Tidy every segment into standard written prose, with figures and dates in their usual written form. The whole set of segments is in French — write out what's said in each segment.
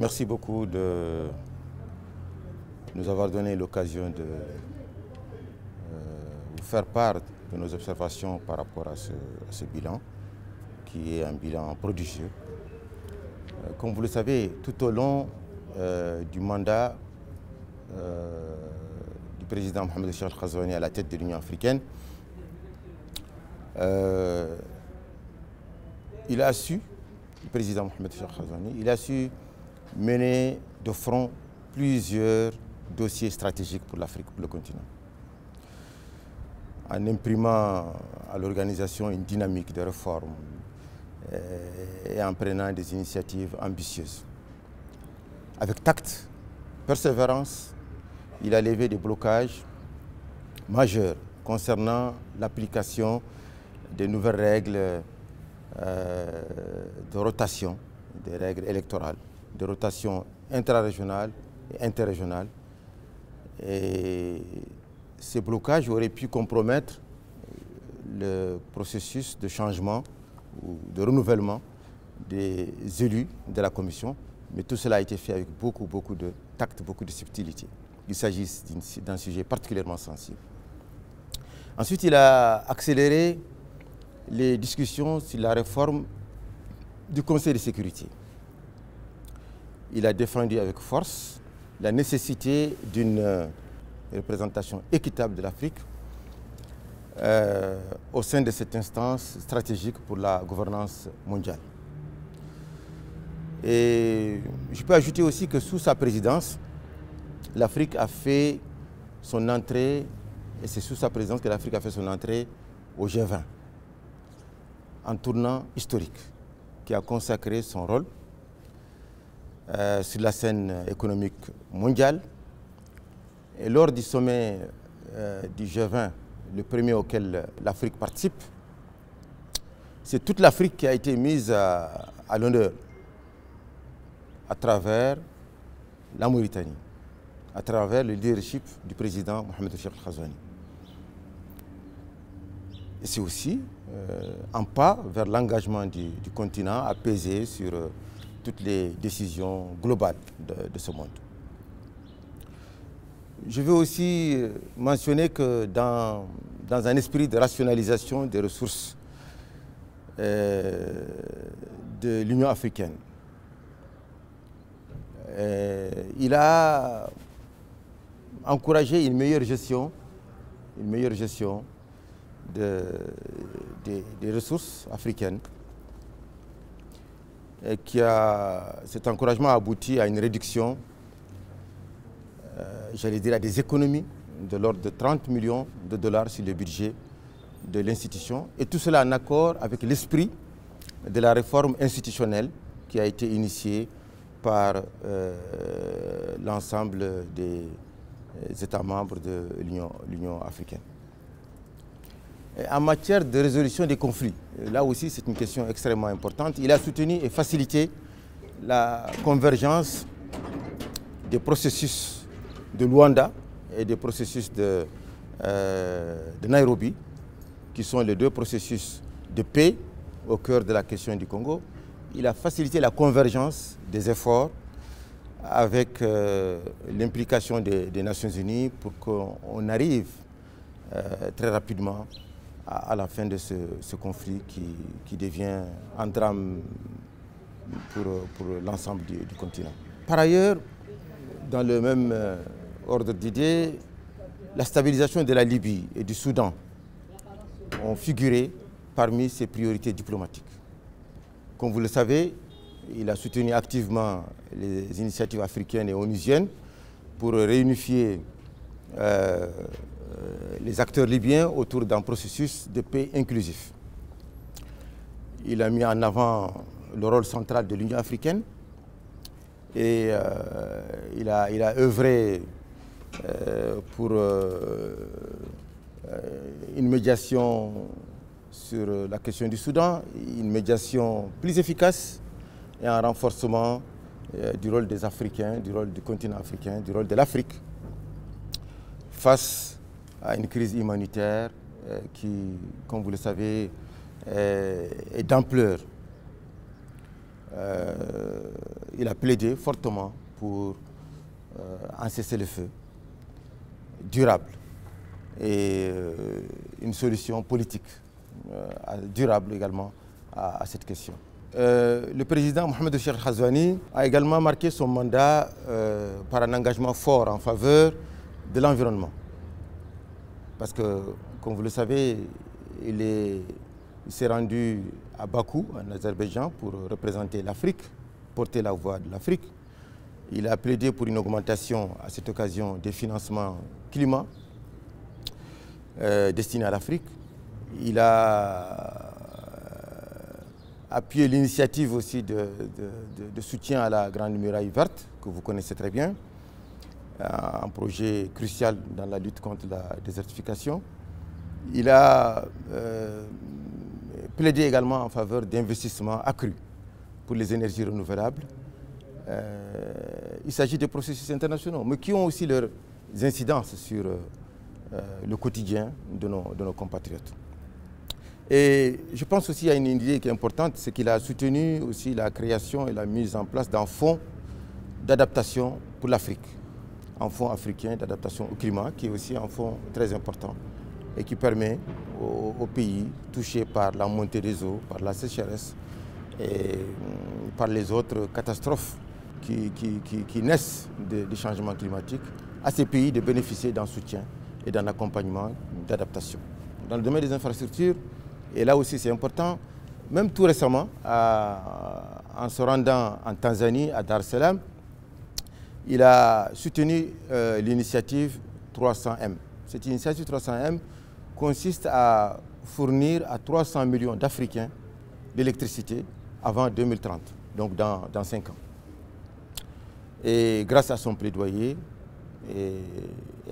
merci beaucoup de nous avoir donné l'occasion de vous faire part de nos observations par rapport à ce bilan, qui est un bilan prodigieux. Comme vous le savez, tout au long du mandat du président Mohamed Cheikh Al-Ghazouani à la tête de l'Union africaine, il a su, le président Mohamed Cheikh Al-Ghazouani, il a su mener de front plusieurs dossiers stratégiques pour l'Afrique, pour le continent, en imprimant à l'organisation une dynamique de réforme et en prenant des initiatives ambitieuses. Avec tact, persévérance, il a levé des blocages majeurs concernant l'application des nouvelles règles de rotation, des règles électorales, de rotation intrarégionale et interrégionale. Et ces blocages auraient pu compromettre le processus de changement ou de renouvellement des élus de la Commission, mais tout cela a été fait avec beaucoup de tact, beaucoup de subtilité. Il s'agit d'un sujet particulièrement sensible. Ensuite, il a accéléré les discussions sur la réforme du Conseil de sécurité. Il a défendu avec force la nécessité d'une représentation équitable de l'Afrique au sein de cette instance stratégique pour la gouvernance mondiale. Et je peux ajouter aussi que sous sa présidence, l'Afrique a fait son entrée, et c'est sous sa présidence que l'Afrique a fait son entrée au G20, un tournant historique qui a consacré son rôle sur la scène économique mondiale. Et lors du sommet du G20, le premier auquel l'Afrique participe, c'est toute l'Afrique qui a été mise à l'honneur à travers la Mauritanie, à travers le leadership du président Mohamed Cheikh Al-Ghazouani. Et c'est aussi un pas vers l'engagement du continent à peser sur toutes les décisions globales de ce monde. Je veux aussi mentionner que dans un esprit de rationalisation des ressources de l'Union africaine, il a encouragé une meilleure gestion des ressources africaines. Et cet encouragement a abouti à une réduction, j'allais dire à des économies de l'ordre de 30 millions de dollars sur le budget de l'institution. Et tout cela en accord avec l'esprit de la réforme institutionnelle qui a été initiée par l'ensemble des États membres de l'Union africaine. Et en matière de résolution des conflits, là aussi c'est une question extrêmement importante, il a soutenu et facilité la convergence des processus de Luanda et des processus de Nairobi, qui sont les deux processus de paix au cœur de la question du Congo. Il a facilité la convergence des efforts avec l'implication des Nations Unies pour qu'on arrive très rapidement à la fin de ce conflit qui devient un drame pour l'ensemble du continent. Par ailleurs, dans le même ordre d'idées, la stabilisation de la Libye et du Soudan ont figuré parmi ses priorités diplomatiques. Comme vous le savez, il a soutenu activement les initiatives africaines et onusiennes pour réunifier les acteurs libyens autour d'un processus de paix inclusif. Il a mis en avant le rôle central de l'Union africaine et il a œuvré pour une médiation sur la question du Soudan, une médiation plus efficace et un renforcement du rôle des Africains, du rôle du continent africain, du rôle de l'Afrique face à une crise humanitaire qui, comme vous le savez, est d'ampleur. il a plaidé fortement pour un cessez-le-feu durable et une solution politique durable également à cette question. Le président Mohamed Cheikh Ghazouani a également marqué son mandat par un engagement fort en faveur de l'environnement. Parce que, comme vous le savez, il s'est rendu à Bakou, en Azerbaïdjan, pour représenter l'Afrique, porter la voix de l'Afrique. Il a plaidé pour une augmentation, à cette occasion, des financements climat destinés à l'Afrique. Il a appuyé l'initiative aussi de soutien à la Grande Muraille Verte, que vous connaissez très bien, un projet crucial dans la lutte contre la désertification. Il a plaidé également en faveur d'investissements accrus pour les énergies renouvelables. Il s'agit de processus internationaux, mais qui ont aussi leurs incidences sur le quotidien de nos compatriotes. Et je pense aussi à une idée qui est importante, c'est qu'il a soutenu aussi la création et la mise en place d'un fonds d'adaptation pour l'Afrique, un fonds africain d'adaptation au climat, qui est aussi un fonds très important et qui permet aux pays touchés par la montée des eaux, par la sécheresse et par les autres catastrophes qui naissent des changements climatiques, à ces pays de bénéficier d'un soutien et d'un accompagnement d'adaptation. Dans le domaine des infrastructures, et là aussi c'est important, même tout récemment, en se rendant en Tanzanie, à Dar es Salaam, il a soutenu l'initiative 300M. Cette initiative 300M consiste à fournir à 300 millions d'Africains l'électricité avant 2030, donc dans 5 ans. Et grâce à son plaidoyer et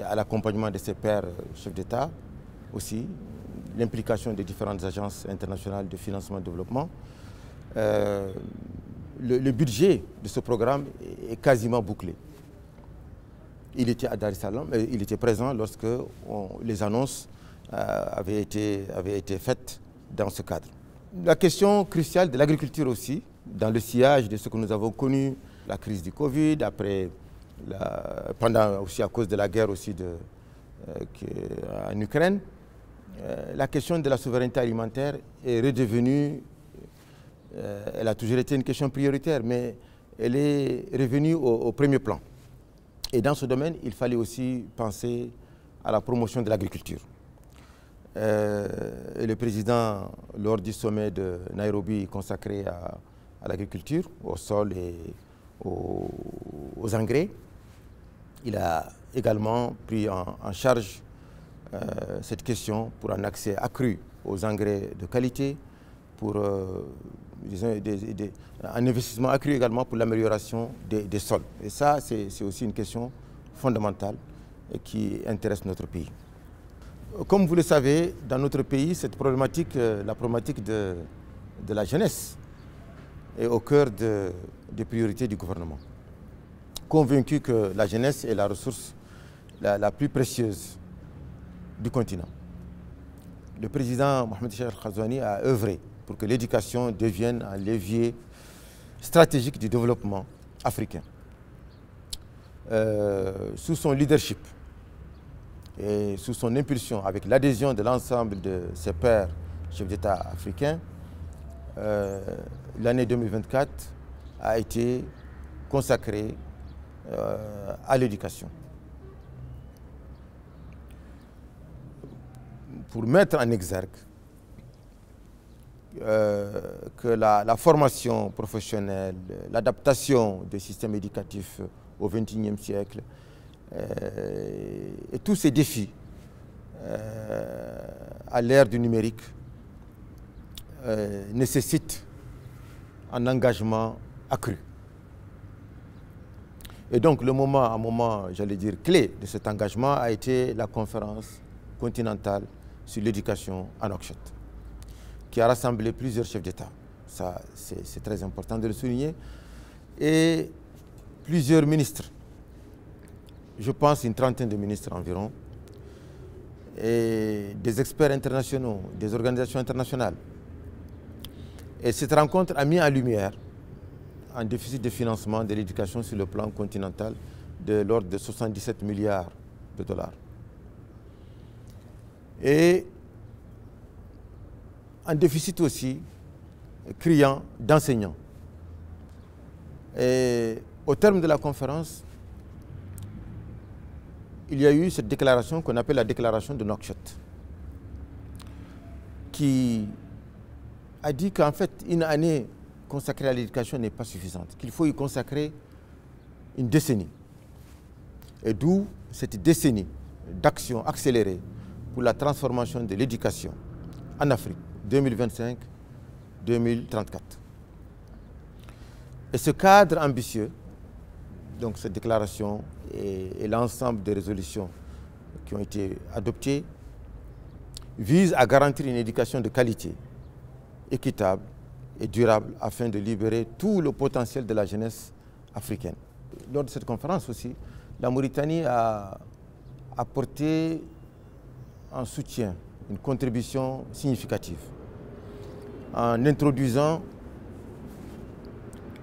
à l'accompagnement de ses pairs chefs d'État aussi, l'implication des différentes agences internationales de financement et de développement, le budget de ce programme est quasiment bouclé. Il était à Dar es Salaam, il était présent lorsque les annonces avaient été faites dans ce cadre. La question cruciale de l'agriculture aussi, dans le sillage de ce que nous avons connu, la crise du Covid, pendant aussi à cause de la guerre aussi en Ukraine, la question de la souveraineté alimentaire est redevenue, elle a toujours été une question prioritaire, mais elle est revenue au premier plan. Et dans ce domaine, il fallait aussi penser à la promotion de l'agriculture. Le président, lors du sommet de Nairobi consacré à l'agriculture, au sol et aux engrais, il a également pris en charge cette question pour un accès accru aux engrais de qualité, pour un investissement accru également pour l'amélioration des sols. Et ça, c'est aussi une question fondamentale et qui intéresse notre pays. Comme vous le savez, dans notre pays, cette problématique, la problématique de la jeunesse est au cœur des priorités du gouvernement. Convaincu que la jeunesse est la ressource la plus précieuse du continent. Le président Mohamed Cheikh Ghazouani a œuvré pour que l'éducation devienne un levier stratégique du développement africain. Sous son leadership et sous son impulsion, avec l'adhésion de l'ensemble de ses pairs chefs d'État africains, l'année 2024 a été consacrée à l'éducation. Pour mettre en exergue que la formation professionnelle, l'adaptation des systèmes éducatifs au XXIe siècle et tous ces défis à l'ère du numérique nécessitent un engagement accru. Et donc un moment, j'allais dire, clé de cet engagement a été la conférence continentale sur l'éducation à Nouakchott, qui a rassemblé plusieurs chefs d'État. Ça, c'est très important de le souligner. Et plusieurs ministres, je pense une trentaine de ministres environ, et des experts internationaux, des organisations internationales. Et cette rencontre a mis en lumière un déficit de financement de l'éducation sur le plan continental de l'ordre de 77 milliards de dollars. Et un déficit aussi criant d'enseignants. Et au terme de la conférence, il y a eu cette déclaration qu'on appelle la déclaration de Nouakchott, qui a dit qu'en fait, une année consacrée à l'éducation n'est pas suffisante, qu'il faut y consacrer une décennie. Et d'où cette décennie d'action accélérée pour la transformation de l'éducation en Afrique, 2025-2034. Et ce cadre ambitieux, donc cette déclaration et l'ensemble des résolutions qui ont été adoptées, vise à garantir une éducation de qualité, équitable et durable afin de libérer tout le potentiel de la jeunesse africaine. Lors de cette conférence aussi, la Mauritanie a apporté un soutien, une contribution significative en introduisant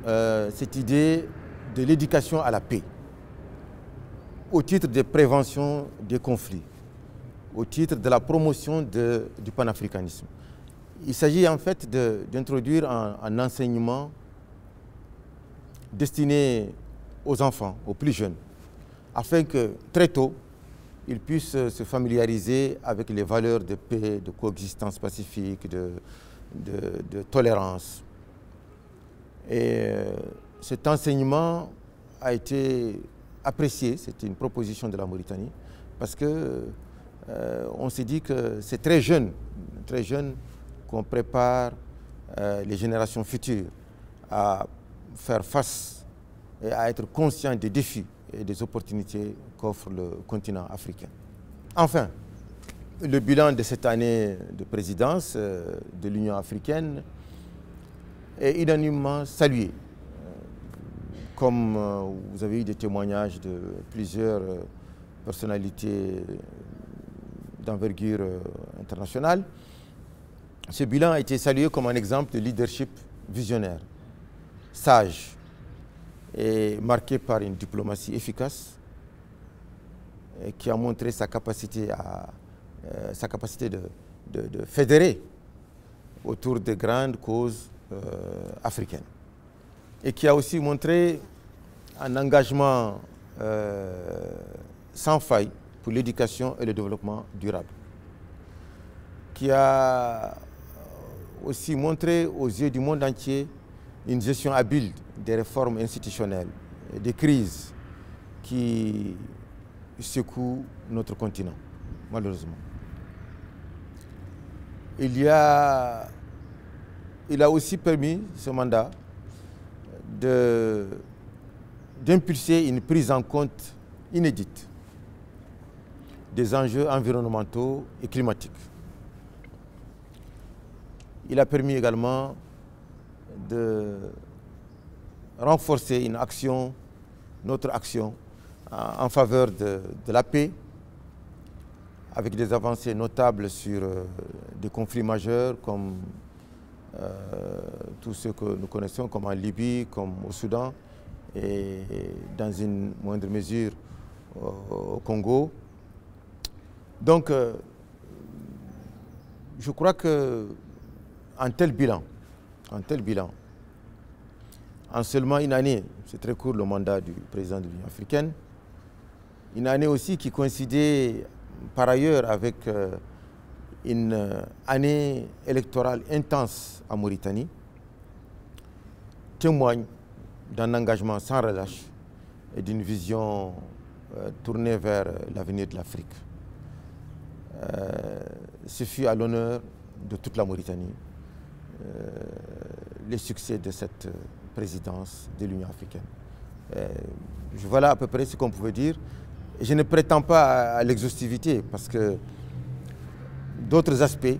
cette idée de l'éducation à la paix au titre de prévention des conflits, au titre de la promotion du panafricanisme. Il s'agit en fait d'introduire un enseignement destiné aux enfants, aux plus jeunes, afin que très tôt, ils puissent se familiariser avec les valeurs de paix, de coexistence pacifique, de tolérance. Et cet enseignement a été apprécié, c'était une proposition de la Mauritanie, parce que on s'est dit que c'est très jeune qu'on prépare les générations futures à faire face et à être conscients des défis et des opportunités qu'offre le continent africain. Enfin, le bilan de cette année de présidence de l'Union africaine est unanimement salué. Comme vous avez eu des témoignages de plusieurs personnalités d'envergure internationale, ce bilan a été salué comme un exemple de leadership visionnaire, sage et marqué par une diplomatie efficace et qui a montré sa capacité de fédérer autour de grandes causes africaines. Et qui a aussi montré un engagement sans faille pour l'éducation et le développement durable. Qui a aussi montré aux yeux du monde entier une gestion habile des réformes institutionnelles et des crises qui secouent notre continent, malheureusement. Il a aussi permis, ce mandat, d'impulser une prise en compte inédite des enjeux environnementaux et climatiques. Il a permis également de renforcer notre action en faveur de la paix, avec des avancées notables sur des conflits majeurs comme tous ceux que nous connaissons, comme en Libye, comme au Soudan, et dans une moindre mesure au Congo. Donc, je crois qu'un tel bilan, en seulement une année, c'est très court le mandat du président de l'Union africaine, une année aussi qui coïncidait par ailleurs avec une année électorale intense en Mauritanie, témoigne d'un engagement sans relâche et d'une vision tournée vers l'avenir de l'Afrique. Ce fut à l'honneur de toute la Mauritanie les succès de cette présidence de l'Union africaine. Voilà à peu près ce qu'on pouvait dire. Je ne prétends pas à l'exhaustivité parce que d'autres aspects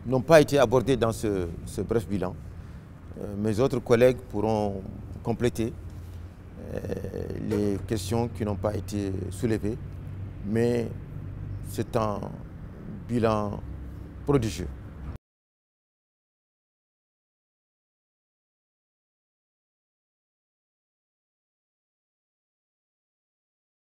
n'ont pas été abordés dans ce bref bilan. Mes autres collègues pourront compléter les questions qui n'ont pas été soulevées, mais c'est un bilan prodigieux.